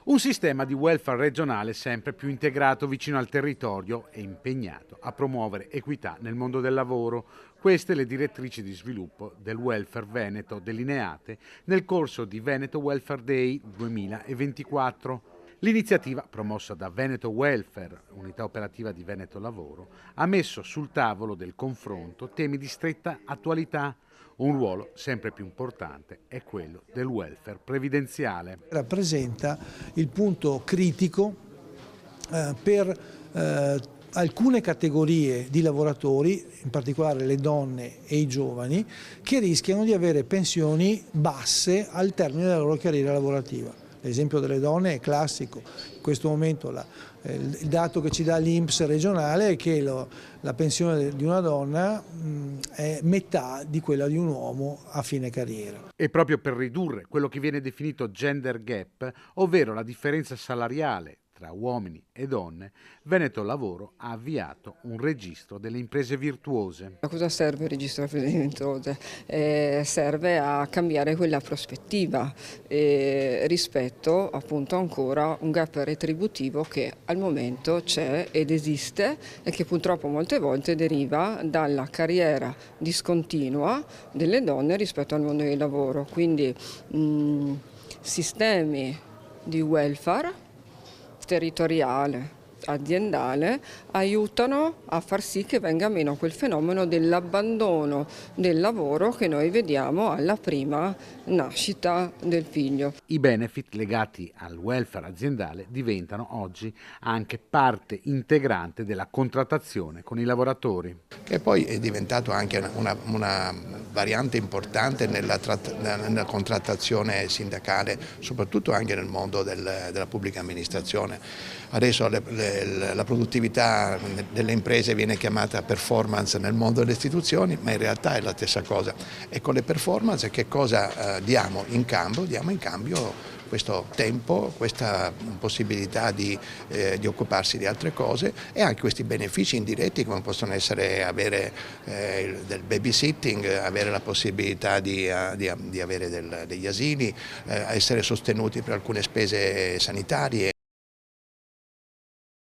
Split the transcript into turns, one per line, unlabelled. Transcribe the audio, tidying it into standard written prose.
Un sistema di welfare regionale sempre più integrato vicino al territorio e impegnato a promuovere equità nel mondo del lavoro. Queste le direttrici di sviluppo del welfare veneto delineate nel corso di Veneto Welfare Day 2024. L'iniziativa, promossa da Veneto Welfare, unità operativa di Veneto Lavoro, ha messo sul tavolo del confronto temi di stretta attualità. Un ruolo sempre più importante è quello del welfare previdenziale.
Rappresenta il punto critico per alcune categorie di lavoratori, in particolare le donne e i giovani, che rischiano di avere pensioni basse al termine della loro carriera lavorativa. L'esempio delle donne è classico. In questo momento il dato che ci dà l'INPS regionale è che la pensione di una donna è metà di quella di un uomo a fine carriera.
E proprio per ridurre quello che viene definito gender gap, ovvero la differenza salariale tra uomini e donne, Veneto Lavoro ha avviato un registro delle imprese virtuose.
A cosa serve il registro delle imprese virtuose? Serve a cambiare quella prospettiva rispetto appunto ancora a un gap retributivo che al momento c'è ed esiste e che purtroppo molte volte deriva dalla carriera discontinua delle donne rispetto al mondo del lavoro. Quindi sistemi di welfare territoriale, aziendale, aiutano a far sì che venga meno quel fenomeno dell'abbandono del lavoro che noi vediamo alla prima nascita del figlio.
I benefit legati al welfare aziendale diventano oggi anche parte integrante della contrattazione con i lavoratori.
Che poi è diventato anche una variante importante nella contrattazione sindacale, soprattutto anche nel mondo della pubblica amministrazione. Adesso la produttività delle imprese viene chiamata performance nel mondo delle istituzioni, ma in realtà è la stessa cosa. E con le performance che cosa diamo in cambio? Diamo in cambio questo tempo, questa possibilità di occuparsi di altre cose e anche questi benefici indiretti come possono essere avere del babysitting, avere la possibilità di avere degli asili, essere sostenuti per alcune spese sanitarie.